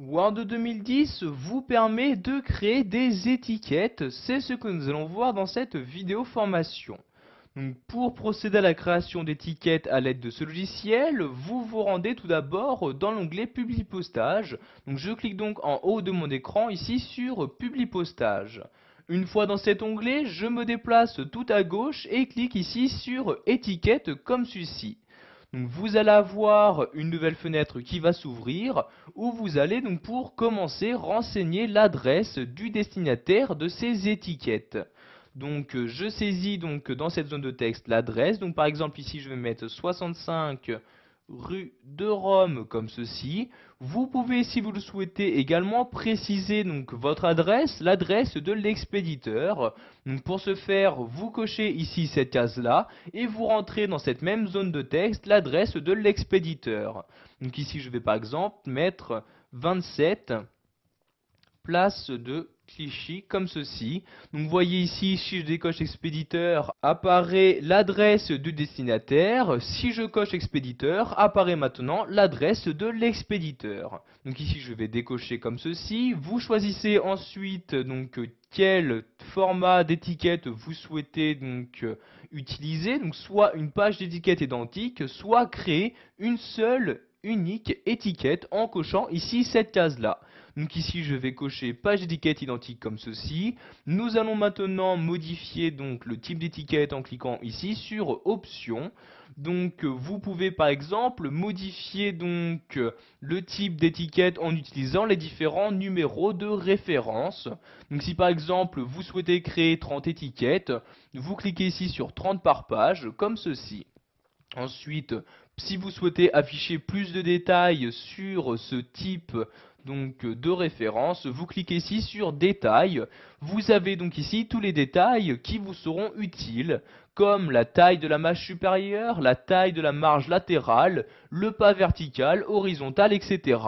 Word 2010 vous permet de créer des étiquettes, c'est ce que nous allons voir dans cette vidéo formation. Donc, pour procéder à la création d'étiquettes à l'aide de ce logiciel, vous vous rendez tout d'abord dans l'onglet Publipostage. Donc, je clique donc en haut de mon écran ici sur Publipostage. Une fois dans cet onglet, je me déplace tout à gauche et clique ici sur Étiquettes comme ceci. Donc vous allez avoir une nouvelle fenêtre qui va s'ouvrir où vous allez donc pour commencer renseigner l'adresse du destinataire de ces étiquettes. Donc je saisis donc dans cette zone de texte l'adresse. Donc par exemple ici je vais mettre 65 rue de Rome comme ceci. Vous pouvez, si vous le souhaitez, également préciser donc votre adresse, l'adresse de l'expéditeur. Donc pour ce faire, vous cochez ici cette case-là et vous rentrez dans cette même zone de texte l'adresse de l'expéditeur. Donc ici, je vais par exemple mettre 27 place de Clichy comme ceci. Donc vous voyez ici, si je décoche expéditeur, apparaît l'adresse du destinataire. Si je coche expéditeur, apparaît maintenant l'adresse de l'expéditeur. Donc ici je vais décocher comme ceci. Vous choisissez ensuite donc quel format d'étiquette vous souhaitez donc utiliser. Donc soit une page d'étiquette identique, soit créer une seule unique étiquette en cochant ici cette case là. Donc ici je vais cocher page d'étiquette identique comme ceci. Nous allons maintenant modifier donc le type d'étiquette en cliquant ici sur options. Donc vous pouvez par exemple modifier donc le type d'étiquette en utilisant les différents numéros de référence. Donc si par exemple vous souhaitez créer 30 étiquettes, vous cliquez ici sur 30 par page comme ceci. Ensuite, si vous souhaitez afficher plus de détails sur ce type donc de référence, vous cliquez ici sur détails. Vous avez donc ici tous les détails qui vous seront utiles, comme la taille de la marge supérieure, la taille de la marge latérale, le pas vertical, horizontal, etc.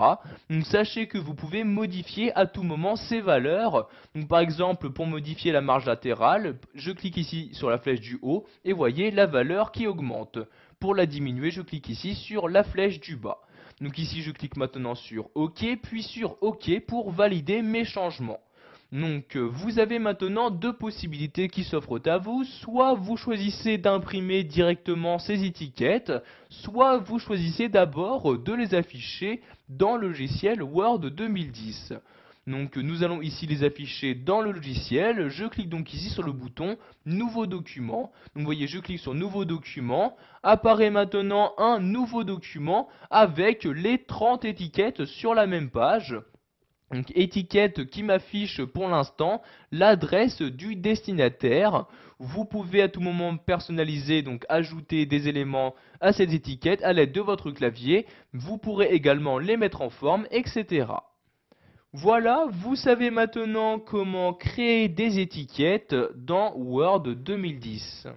Donc sachez que vous pouvez modifier à tout moment ces valeurs. Donc par exemple, pour modifier la marge latérale, je clique ici sur la flèche du haut et voyez la valeur qui augmente. Pour la diminuer, je clique ici sur la flèche du bas. Donc ici, je clique maintenant sur OK, puis sur OK pour valider mes changements. Donc vous avez maintenant deux possibilités qui s'offrent à vous, soit vous choisissez d'imprimer directement ces étiquettes, soit vous choisissez d'abord de les afficher dans le logiciel Word 2010. Donc nous allons ici les afficher dans le logiciel. Je clique donc ici sur le bouton Nouveau document. Donc vous voyez, je clique sur Nouveau document. Apparaît maintenant un nouveau document avec les 30 étiquettes sur la même page. Donc étiquette qui m'affiche pour l'instant l'adresse du destinataire. Vous pouvez à tout moment personnaliser, donc ajouter des éléments à cette étiquette à l'aide de votre clavier. Vous pourrez également les mettre en forme, etc. Voilà, vous savez maintenant comment créer des étiquettes dans Word 2010.